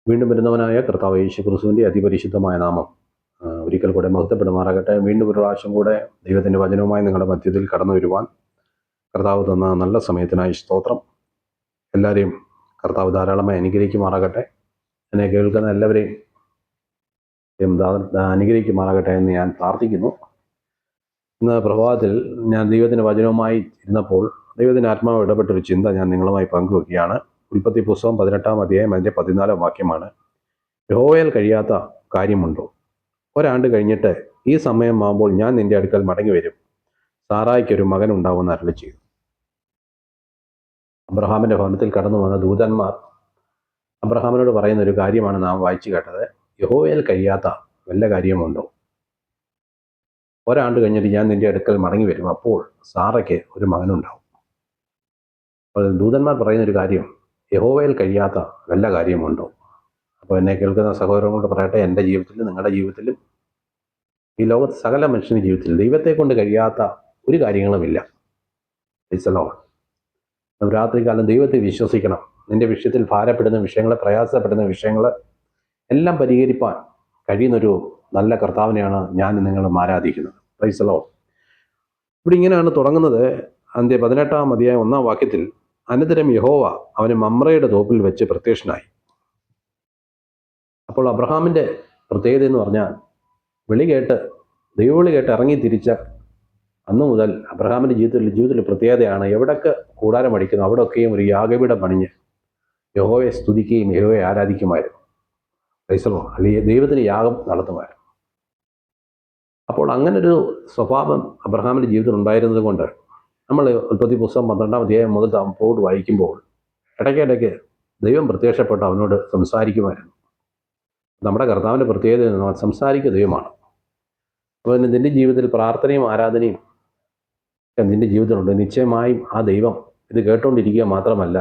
വീണ്ടും വരുന്നവനായ കർത്താവ് യേശു ക്രിസ്തുവിൻ്റെ അതിപരിശുദ്ധമായ നാമം ഒരിക്കൽ കൂടെ മഹത്വപ്പെടുമാറാകട്ടെ. വീണ്ടും ഒരു പ്രാവശ്യം കൂടെ ദൈവത്തിൻ്റെ വചനവുമായി നിങ്ങളുടെ മധ്യത്തിൽ കടന്നു വരുവാൻ കർത്താവ് തന്ന നല്ല സമയത്തിനായി സ്തോത്രം. എല്ലാവരെയും കർത്താവ് ധാരാളമായി അനുഗ്രഹിക്കുമാറാകട്ടെ. എന്നെ കേൾക്കുന്ന എല്ലാവരെയും അനുഗ്രഹിക്കുമാറാകട്ടെ എന്ന് ഞാൻ പ്രാർത്ഥിക്കുന്നു. ഇന്ന് പ്രഭാതത്തിൽ ഞാൻ ദൈവത്തിൻ്റെ വചനവുമായി ഇരുന്നപ്പോൾ ദൈവത്തിൻ്റെ ആത്മാവ് ഇടപെട്ടൊരു ചിന്ത ഞാൻ നിങ്ങളുമായി പങ്കുവെക്കുകയാണ്. ഉൽപ്പത്തി പുസ്തകം 18-ാം അധ്യായം അതിൻ്റെ 14-ാം വാക്യമാണ്. യഹോവയാൽ കഴിയാത്ത കാര്യമുണ്ടോ? ഒരാണ്ട് കഴിഞ്ഞിട്ട് ഈ സമയമാകുമ്പോൾ ഞാൻ നിന്റെ അടുക്കൽ മടങ്ങി വരും, സാറായിക്കൊരു മകൻ ഉണ്ടാവുമെന്ന് അരുളി ചെയ്തു. അബ്രഹാമിൻ്റെ ഭവനത്തിൽ കടന്നു വന്ന ദൂതന്മാർ അബ്രഹാമിനോട് പറയുന്ന ഒരു കാര്യമാണ് നാം വായിച്ചു കേട്ടത്. യഹോവയാൽ കഴിയാത്ത വല്ല കാര്യമുണ്ടോ? ഒരാണ്ട് കഴിഞ്ഞിട്ട് ഞാൻ നിന്റെ അടുക്കൽ മടങ്ങി വരും, അപ്പോൾ സാറയ്ക്ക് ഒരു മകനുണ്ടാവും. അപ്പോൾ ദൂതന്മാർ പറയുന്നൊരു കാര്യം, യഹോവയാൽ കഴിയാത്ത വല്ല കാര്യമുണ്ടോ? അപ്പോൾ എന്നെ കേൾക്കുന്ന സഹോദരങ്ങളോട് പറയട്ടെ, എൻ്റെ ജീവിതത്തിലും നിങ്ങളുടെ ജീവിതത്തിലും ഈ ലോകത്ത് സകല മനുഷ്യൻ്റെ ജീവിതത്തിൽ ദൈവത്തെ കൊണ്ട് കഴിയാത്ത ഒരു കാര്യങ്ങളുമില്ല. രാത്രികാലം ദൈവത്തെ വിശ്വസിക്കണം. നിന്റെ വിഷയത്തിൽ ഭാരപ്പെടുന്ന വിഷയങ്ങൾ, പ്രയാസപ്പെടുന്ന വിഷയങ്ങൾ എല്ലാം പരിഹരിപ്പാൻ കഴിയുന്നൊരു നല്ല കർത്താവിനെയാണ് ഞാൻ നിങ്ങളും ആരാധിക്കുന്നത്. Praise Lord. ഇവിടെ ഇങ്ങനെയാണ് തുടങ്ങുന്നത്. അതിൻ്റെ 18-ാം അധ്യായം 1-ാം വാക്യത്തിൽ, അനന്തരം യഹോവ അവന് മമ്രയുടെ തോപ്പിൽ വെച്ച് പ്രത്യക്ഷനായി. അപ്പോൾ അബ്രഹാമിൻ്റെ പ്രത്യേകത എന്ന് പറഞ്ഞാൽ ദൈവവിളി കേട്ട് ഇറങ്ങി തിരിച്ച അന്നു മുതൽ അബ്രഹാമിൻ്റെ ജീവിതത്തിൽ പ്രത്യേകതയാണ്, എവിടൊക്കെ കൂടാരം അടിക്കുന്നു അവിടെയൊക്കെയും ഒരു യാഗപീഠം പണിഞ്ഞ് യഹോവയെ സ്തുതിക്കുകയും യഹോവയെ ആരാധിക്കുമായിരുന്നു. ക്രൈസ്തവോ അല്ലെങ്കിൽ ദൈവത്തിന് യാഗം നടത്തുമായിരുന്നു. അപ്പോൾ അങ്ങനൊരു സ്വഭാവം അബ്രഹാമിൻ്റെ ജീവിതത്തിൽ ഉണ്ടായിരുന്നത് കൊണ്ട് നമ്മൾ ഉൽപ്പത്തി പുസ്തകം 12-ാം അധ്യായം മുതൽ പോയിട്ട് വായിക്കുമ്പോൾ ഇടയ്ക്കിടയ്ക്ക് ദൈവം പ്രത്യക്ഷപ്പെട്ട് അവനോട് സംസാരിക്കുമായിരുന്നു. നമ്മുടെ കർത്താവിൻ്റെ പ്രത്യേകത സംസാരിക്കുക ദൈവമാണ്. അപ്പോൾ നിൻ്റെ ജീവിതത്തിൽ പ്രാർത്ഥനയും ആരാധനയും നിൻ്റെ ജീവിതത്തിലുണ്ട്. നിശ്ചയമായും ആ ദൈവം ഇത് കേട്ടുകൊണ്ടിരിക്കുക മാത്രമല്ല,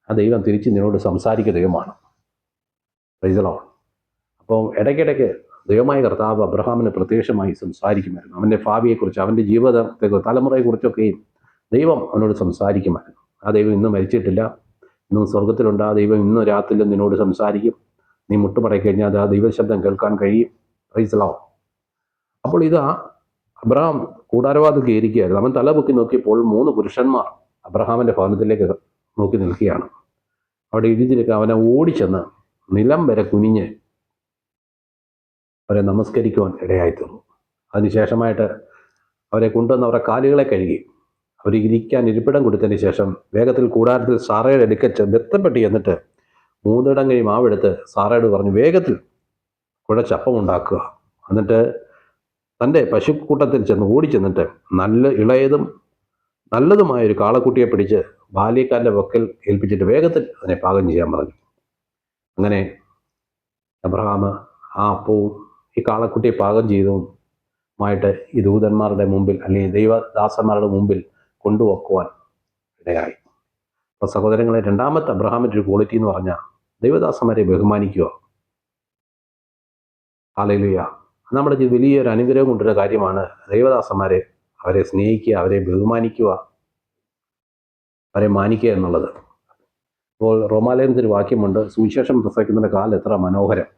ആ ദൈവം തിരിച്ച് നിന്നോട് സംസാരിക്കുക ദൈവമാണ്. Praise Lord. അപ്പോൾ ഇടയ്ക്കിടയ്ക്ക് ദൈവമായ കർത്താവ് അബ്രഹാമിന് പ്രത്യക്ഷമായി സംസാരിക്കുമായിരുന്നു. അവൻ്റെ ഭാവിയെക്കുറിച്ച്, അവൻ്റെ ജീവിതത്തെക്കുറിച്ച്, തലമുറയെക്കുറിച്ചൊക്കെയും ദൈവം അവനോട് സംസാരിക്കുമായിരുന്നു. ആ ദൈവം ഇന്ന് മരിച്ചിട്ടില്ല, ഇന്നും സ്വർഗത്തിലുണ്ട്. ആ ദൈവം ഇന്നും രാത്രിയിലും നിന്നോട് സംസാരിക്കും. നീ മുട്ടുപടയി കഴിഞ്ഞാൽ ആ ദൈവശബ്ദം കേൾക്കാൻ കഴിയും. Praise Lord. അപ്പോൾ ഇതാ അബ്രഹാം കൂടാരവാതിൽ കയറിക്കുകയായിരുന്നു. അവൻ തലപൊക്കി നോക്കിയപ്പോൾ 3 പുരുഷന്മാർ അബ്രഹാമിൻ്റെ ഭവനത്തിലേക്ക് നോക്കി നിൽക്കുകയാണ്. അവിടെ എഴുതിയിരിക്കുക, അവനെ ഓടിച്ചെന്ന് നിലം വരെ കുനിഞ്ഞ് അവരെ നമസ്കരിക്കുവാൻ ഇടയായിത്തീർന്നു. അതിനുശേഷമായിട്ട് അവരെ കൊണ്ടുവന്ന് അവരുടെ കാലുകളെ കഴുകി അവർ ഇരിക്കാൻ ഇരിപ്പിടം കൊടുത്തതിന് ശേഷം വേഗത്തിൽ കൂടാരത്തിൽ സാറയുടെ അടുക്കൽ ബന്ധപ്പെട്ട് എന്നിട്ട് 3 ഇടം കഴിയും മാവെടുത്ത് സാറയോട് പറഞ്ഞു, വേഗത്തിൽ കുഴച്ചപ്പം ഉണ്ടാക്കുക. എന്നിട്ട് തൻ്റെ പശുക്കൂട്ടത്തിൽ ഓടിച്ചെന്നിട്ട് നല്ല ഇളയതും നല്ലതുമായൊരു കാളക്കുട്ടിയെ പിടിച്ച് ബാല്യക്കാരൻ്റെ വക്കൽ ഏൽപ്പിച്ചിട്ട് വേഗത്തിൽ അതിനെ പാകം ചെയ്യാൻ പറഞ്ഞു. അങ്ങനെ അബ്രഹാം ആ അപ്പവും ഈ കാളക്കുട്ടിയെ പാകം ചെയ്തതുമായിട്ട് ഈ ദൂതന്മാരുടെ മുമ്പിൽ അല്ലെങ്കിൽ ദൈവദാസന്മാരുടെ മുമ്പിൽ കൊണ്ടുവെക്കുവാൻ ഇടയായി. അപ്പോൾ സഹോദരങ്ങളെ, രണ്ടാമത്തെ അബ്രഹാമിൻ്റെ ഒരു ക്വാളിറ്റി എന്ന് പറഞ്ഞാൽ ദൈവദാസന്മാരെ ബഹുമാനിക്കുക. ഹല്ലേലൂയ. നമ്മുടെ വലിയൊരു അനുഗ്രഹം കൊണ്ടൊരു കാര്യമാണ് ദൈവദാസന്മാരെ, അവരെ സ്നേഹിക്കുക, അവരെ ബഹുമാനിക്കുക, അവരെ മാനിക്കുക എന്നുള്ളത്. അപ്പോൾ റോമാലേഖനത്തിൽ ഒരു വാക്യമുണ്ട്, സുവിശേഷം പ്രസംഗിക്കുന്നതിൻ്റെ കാലം എത്ര മനോഹരം.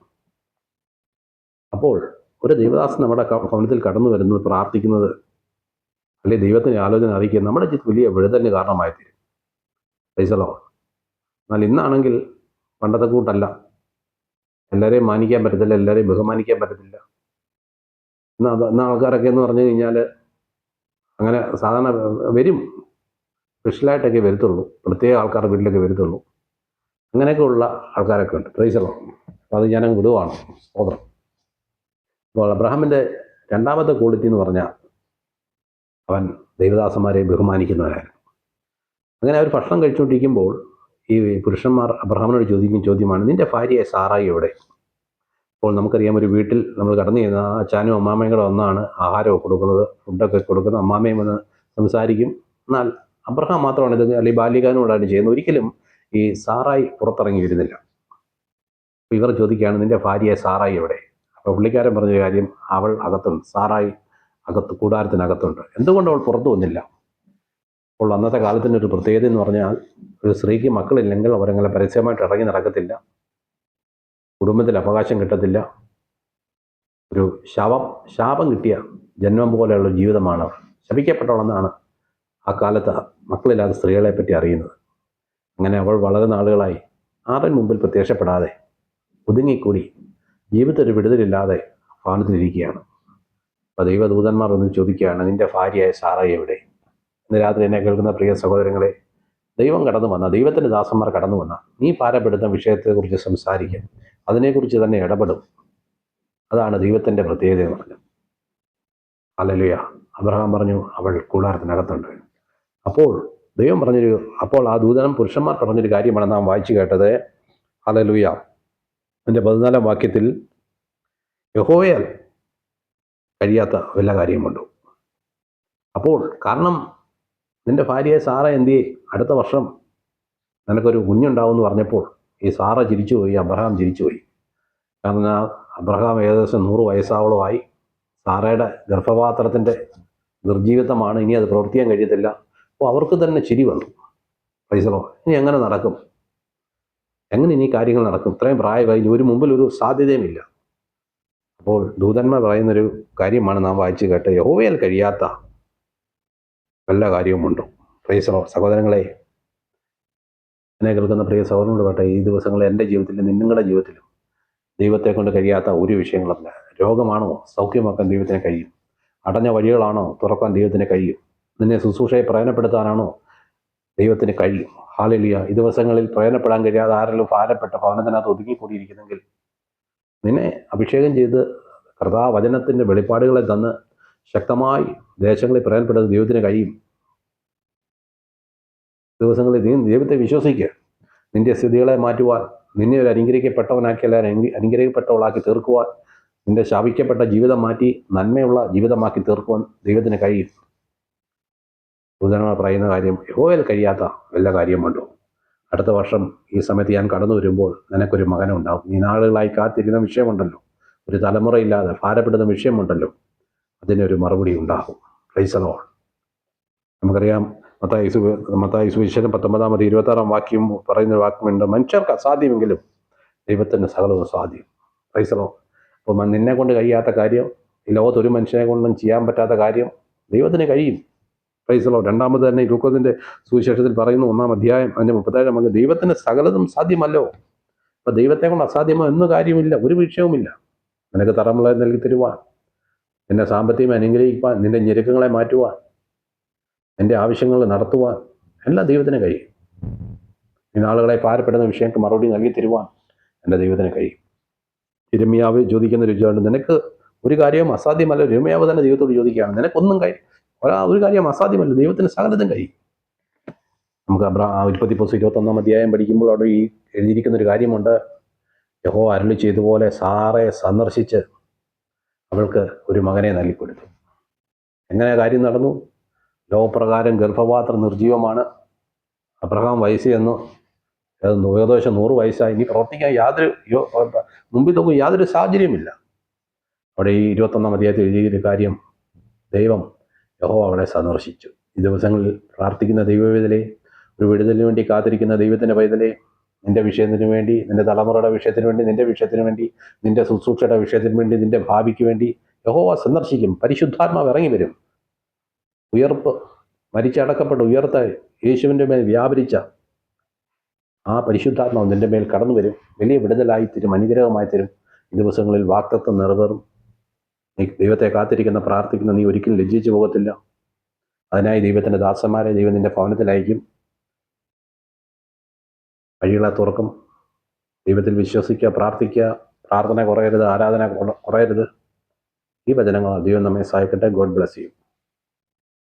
അപ്പോൾ ഒരു ദൈവദാസൻ നമ്മുടെ ഭവനത്തിൽ കടന്നു വരുന്നത്, പ്രാർത്ഥിക്കുന്നത്, അല്ലെങ്കിൽ ദൈവത്തിൻ്റെ ആലോചന അറിയിക്കുക നമ്മുടെ വലിയ വിടുതലിന് കാരണമായി തീരും. Praise Lord. എന്നാൽ ഇന്നാണെങ്കിൽ പണ്ടത്തെ കൂട്ടല്ല. എല്ലാവരെയും മാനിക്കാൻ പറ്റത്തില്ല, എല്ലാവരെയും ബഹുമാനിക്കാൻ പറ്റത്തില്ല. ഇന്ന് ആൾക്കാരൊക്കെ എന്ന് പറഞ്ഞു കഴിഞ്ഞാൽ അങ്ങനെ സാധാരണ വരും, സ്പെഷ്യലായിട്ടൊക്കെ വരത്തുള്ളൂ, പ്രത്യേക ആൾക്കാരുടെ വീട്ടിലൊക്കെ വരത്തുള്ളൂ. അങ്ങനെയൊക്കെ ഉള്ള ആൾക്കാരൊക്കെ ഉണ്ട്. Praise Lord. അപ്പോൾ അത് ഞാനങ്ങ് വിടുവാണ്. സ്തോത്രം. അപ്പോൾ അബ്രഹാമിൻ്റെ രണ്ടാമത്തെ ക്വാളിറ്റി എന്ന് പറഞ്ഞാൽ അവൻ ദൈവദാസന്മാരെ ബഹുമാനിക്കുന്നവരായിരുന്നു. അങ്ങനെ അവർ ഭക്ഷണം കഴിച്ചുകൊണ്ടിരിക്കുമ്പോൾ ഈ പുരുഷന്മാർ അബ്രഹാമിനോട് ചോദിക്കുന്ന ചോദ്യമാണ്, നിൻ്റെ ഭാര്യയെ സാറായി എവിടെ? അപ്പോൾ നമുക്കറിയാം, ഒരു വീട്ടിൽ നമ്മൾ കടന്നു ചെയ്യുന്ന അച്ഛനും അമ്മാമ്മയും കൂടെ വന്നാണ് ആഹാരമൊക്കെ കൊടുക്കുന്നത്, ഫുഡൊക്കെ കൊടുക്കുന്നത്. അമ്മാമ്മയും വന്ന് സംസാരിക്കും. എന്നാൽ അബ്രഹാം മാത്രമാണ് ഇത്, അല്ലെങ്കിൽ ബാല്യകാലനോടാണ് ചെയ്യുന്നത്. ഒരിക്കലും ഈ സാറായി പുറത്തിറങ്ങി വരുന്നില്ല. അപ്പോൾ ഇവർ ചോദിക്കുകയാണ്, നിൻ്റെ ഭാര്യയെ സാറായി എവിടെ? അപ്പോൾ പുള്ളിക്കാരൻ പറഞ്ഞ കാര്യം, അവൾ അകത്തുണ്ട്, സാറായി കൂടാരത്തിനകത്തുണ്ട്. എന്തുകൊണ്ട് അവൾ പുറത്തു വന്നില്ല? അപ്പോൾ അന്നത്തെ കാലത്തിൻ്റെ ഒരു പ്രത്യേകത എന്ന് പറഞ്ഞാൽ, ഒരു സ്ത്രീക്ക് മക്കളില്ലെങ്കിൽ അവരങ്ങനെ പരസ്യമായിട്ട് ഇറങ്ങി നടക്കത്തില്ല. കുടുംബത്തിൽ അവകാശം കിട്ടത്തില്ല. ഒരു ശാപം കിട്ടിയ ജന്മം പോലെയുള്ള ജീവിതമാണ് അവർ. ശപിക്കപ്പെട്ടവളെന്നാണ് ആ കാലത്ത് മക്കളില്ലാത്ത സ്ത്രീകളെ പറ്റി അറിയുന്നത്. അങ്ങനെ അവൾ വളരെ നാളുകളായി ആരുടെ മുമ്പിൽ പ്രത്യക്ഷപ്പെടാതെ ഒതുങ്ങിക്കൂടി ജീവിതത്തിൽ ഒരു വിടുതലില്ലാതെ ഭവനത്തിലിരിക്കുകയാണ്. അപ്പോൾ ദൈവദൂതന്മാർ ഒന്ന് ചോദിക്കുകയാണ്, നിന്റെ ഭാര്യയായ സാറ എവിടെ? ഇന്ന് രാത്രി എന്നെ കേൾക്കുന്ന പ്രിയ സഹോദരങ്ങളെ, ദൈവം കടന്നു വന്ന, ദൈവത്തിൻ്റെ ദാസന്മാർ കടന്നു വന്ന നീ ഭാരപ്പെടുന്ന വിഷയത്തെക്കുറിച്ച് സംസാരിക്കും, അതിനെക്കുറിച്ച് തന്നെ ഇടപെടും. അതാണ് ദൈവത്തിൻ്റെ പ്രത്യേകത എന്ന് പറഞ്ഞു. ഹല്ലേലൂയ. അബ്രഹാം പറഞ്ഞു, അവൾ കൂടാരത്തിനകത്തുണ്ട്. അപ്പോൾ ആ ദൂതനും പുരുഷന്മാർ പറഞ്ഞൊരു കാര്യമാണ് നാം വായിച്ചു കേട്ടത്. ഹല്ലേലൂയ. അതിൻ്റെ 14-ാം വാക്യത്തിൽ, യഹോവയാൽ കഴിയാത്ത വല്ല കാര്യമുണ്ടോ? അപ്പോൾ കാരണം നിന്റെ ഭാര്യയെ സാറ എന്തിയെ അടുത്ത വർഷം നിനക്കൊരു കുഞ്ഞുണ്ടാവും എന്ന് പറഞ്ഞപ്പോൾ ഈ സാറ ചിരിച്ചുപോയി, അബ്രഹാം ചിരിച്ചുപോയി. കാരണം അബ്രഹാം ഏകദേശം 100 വയസ്സാവളുമായി. സാറയുടെ ഗർഭപാത്രത്തിൻ്റെ നിർജീവിതമാണ്, ഇനി അത് പ്രവർത്തിക്കാൻ കഴിയത്തില്ല. അപ്പോൾ അവർക്ക് തന്നെ ചിരി വന്നു. പൈസലോ ഇനി എങ്ങനെ നടക്കും? എങ്ങനെ ഇനി കാര്യങ്ങൾ നടക്കും? ഇത്രയും പ്രായം കഴിഞ്ഞ് ഒരു മുമ്പിൽ ഒരു സാധ്യതയുമില്ല. അപ്പോൾ ദൂതന്മാർ പറയുന്നൊരു കാര്യമാണ് നാം വായിച്ചു കേട്ട്, യഹോവയാൽ കഴിയാത്ത വല്ല കാര്യവുമുണ്ടോ? പൈസലോ. സഹോദരങ്ങളെ, എന്നെ കേൾക്കുന്ന പ്രിയ സഹോദരനോട് പറയട്ടെ, ഈ ദിവസങ്ങളിൽ എൻ്റെ ജീവിതത്തിലും നിങ്ങളുടെ ജീവിതത്തിലും ദൈവത്തെ കൊണ്ട് കഴിയാത്ത ഒരു വിഷയങ്ങളല്ല. രോഗമാണോ? സൗഖ്യമാക്കാൻ ദൈവത്തിന് കഴിയും. അടഞ്ഞ വഴികളാണോ? തുറക്കാൻ ദൈവത്തിന് കഴിയും. നിന്നെ ശുശ്രൂഷയെ പ്രയോജനപ്പെടുത്താനാണോ? ദൈവത്തിന് കഴിയും. ഹല്ലേലൂയ. ഈ ദിവസങ്ങളിൽ പ്രയോജനപ്പെടാൻ കഴിയാതെ ആരെങ്കിലും ഭാരപ്പെട്ട ഭവനത്തിനകത്ത് ഒതുങ്ങിക്കൂടിയിരിക്കുന്നെങ്കിൽ നിന്നെ അഭിഷേകം ചെയ്ത് കർത്താവചനത്തിൻ്റെ വെളിപ്പാടുകളെ തന്ന് ശക്തമായി ദേശങ്ങളിൽ പ്രയോജനപ്പെടുന്ന ദൈവത്തിന് കഴിയും. ദിവസങ്ങളിൽ നീ ദൈവത്തെ വിശ്വസിക്കുക. നിന്റെ സ്ഥിതികളെ മാറ്റുവാൻ, നിന്നെ ഒരു അനുഗ്രഹിക്കപ്പെട്ടവനാക്കി അല്ല അനുഗ്രഹിക്കപ്പെട്ടവളാക്കി തീർക്കുവാൻ, നിന്റെ ശാപിക്കപ്പെട്ട ജീവിതം മാറ്റി നന്മയുള്ള ജീവിതമാക്കി തീർക്കുവാൻ ദൈവത്തിന് കഴിയും. ദൂതന്മാർ പറയുന്ന കാര്യം, യഹോവയാൽ കഴിയാത്ത വല്ല കാര്യമുണ്ടോ? അടുത്ത വർഷം ഈ സമയത്ത് ഞാൻ കടന്നു വരുമ്പോൾ നിനക്കൊരു മകനുണ്ടാവും. നീ നാളുകളായി കാത്തിരുന്ന വിഷയമുണ്ടല്ലോ, ഒരു തലമുറയില്ലാതെ ഭാരപ്പെടുന്ന വിഷയമുണ്ടല്ലോ, അതിനൊരു മറുപടി ഉണ്ടാകും. Price the Lord. നമുക്കറിയാം, മത്തായി സുവിശേഷം 19-ാം 26-ാം വാക്യം പറയുന്ന വാക്യമുണ്ട്, മനുഷ്യർക്ക് അസാധ്യമെങ്കിലും ദൈവത്തിന് സകലവും സാധ്യം. Praise the Lord. അപ്പോൾ നിന്നെ കൊണ്ട് കഴിയാത്ത കാര്യം, ഈ ലോകത്ത് ഒരു മനുഷ്യനെ കൊണ്ടും ചെയ്യാൻ പറ്റാത്ത കാര്യം ദൈവത്തിന് കഴിയും. Price the Lord. രണ്ടാമത് തന്നെ ലൂക്കോസിൻ്റെ സുവിശേഷത്തിൽ പറയുന്നു, 1-ാം അധ്യായം അതിൻ്റെ 37-ാം വാക്യം, ദൈവത്തിന് സകലതും സാധ്യമല്ലോ. അപ്പോൾ ദൈവത്തെ കൊണ്ട് അസാധ്യമോ എന്ന കാര്യമില്ല, ഒരു വിഷയവുമില്ല. നിനക്ക് തലമുറ നൽകി തരുവാൻ, നിന്നെ സാമ്പത്തികം അനുഗ്രഹിക്കുവാൻ, നിന്റെ ഞെരുക്കങ്ങളെ മാറ്റുവാൻ, എൻ്റെ ആവശ്യങ്ങൾ നടത്തുവാൻ എല്ലാം ദൈവത്തിന് കഴിയും. ഈ നാളുകളെ ഭാരപ്പെടുന്ന വിഷയങ്ങൾക്ക് മറുപടി നൽകി തരുവാൻ എൻ്റെ ദൈവത്തിന് കഴിയും. യിരെമ്യാവ് ചോദിക്കുന്ന രുചിയുണ്ട്, നിനക്ക് ഒരു കാര്യവും അസാധ്യമല്ല. യിരെമ്യാവ് തന്നെ ദൈവത്തോട് ചോദിക്കുകയാണ്, നിനക്കൊന്നും ഒരു കാര്യം അസാധ്യമല്ല, ദൈവത്തിന് സകലതും കഴിയും. നമുക്ക് ഉൽപ്പത്തി പുസ്തകം 21-ാം അധ്യായം പഠിക്കുമ്പോൾ അവിടെ ഈ എഴുതിയിരിക്കുന്നൊരു കാര്യമുണ്ട്, യഹോവ അരുളി ചെയ്തതുപോലെ സാറയെ സന്ദർശിച്ച് അവൾക്ക് ഒരു മകനെ നൽകിക്കൊടുത്തു. എങ്ങനെ കാര്യം നടന്നു? ലോകപ്രകാരം ഗർഭപാത്രം നിർജീവമാണ്. അബ്രഹാം വയസ്സ് ചെന്നു, ഏകദേശം 100 വയസ്സായി. ഇനി പ്രവർത്തിക്കാൻ മുമ്പിൽ നോക്കും യാതൊരു സാഹചര്യമില്ല. അവിടെ ഈ 21-ാം അധ്യായത്തിൽ എഴുതിയൊരു കാര്യം, ദൈവം യഹോവ അവിടെ സന്ദർശിച്ചു. ഈ ദിവസങ്ങളിൽ പ്രാർത്ഥിക്കുന്ന ദൈവവേദലേ, ഒരു വിടുതലിന് വേണ്ടി കാത്തിരിക്കുന്ന ദൈവത്തിൻ്റെ പൈതലേ, നിന്റെ വിഷയത്തിന് വേണ്ടി, നിന്റെ തലമുറയുടെ വിഷയത്തിന് വേണ്ടി, നിന്റെ വിഷയത്തിന് വേണ്ടി, നിന്റെ ശുശ്രൂഷയുടെ വിഷയത്തിന് വേണ്ടി, നിന്റെ ഭാവിക്ക് വേണ്ടി യഹോവ സന്ദർശിക്കും. പരിശുദ്ധാത്മാവ് ഇറങ്ങി വരും. ഉയർപ്പ്, മരിച്ചടക്കപ്പെട്ട് ഉയർത്ത യേശുവിൻ്റെ മേൽ വ്യാപരിച്ച ആ പരിശുദ്ധാത്മാവ് നിന്റെ മേൽ കടന്നു വരും. വലിയ വിടുതലായി തരും, അനുഗ്രഹമായി തരും. ഈ ദിവസങ്ങളിൽ വാഗ്ദത്തം നിറവേറും. നീ ദൈവത്തെ കാത്തിരിക്കുന്ന, പ്രാർത്ഥിക്കുന്ന നീ ഒരിക്കലും ലജ്ജിച്ചു പോകത്തില്ല. അതിനായി ദൈവത്തിൻ്റെ ദാസന്മാരെ ദൈവം നിന്റെ ഭവനത്തിലയക്കും. വഴികളെ തുറക്കും. ദൈവത്തിൽ വിശ്വസിക്കുക, പ്രാർത്ഥിക്കുക. പ്രാർത്ഥന കുറയരുത്, ആരാധന കുറയരുത്. ഈ വചനങ്ങൾ ദൈവം നമ്മെ സഹായിക്കട്ടെ. God bless you.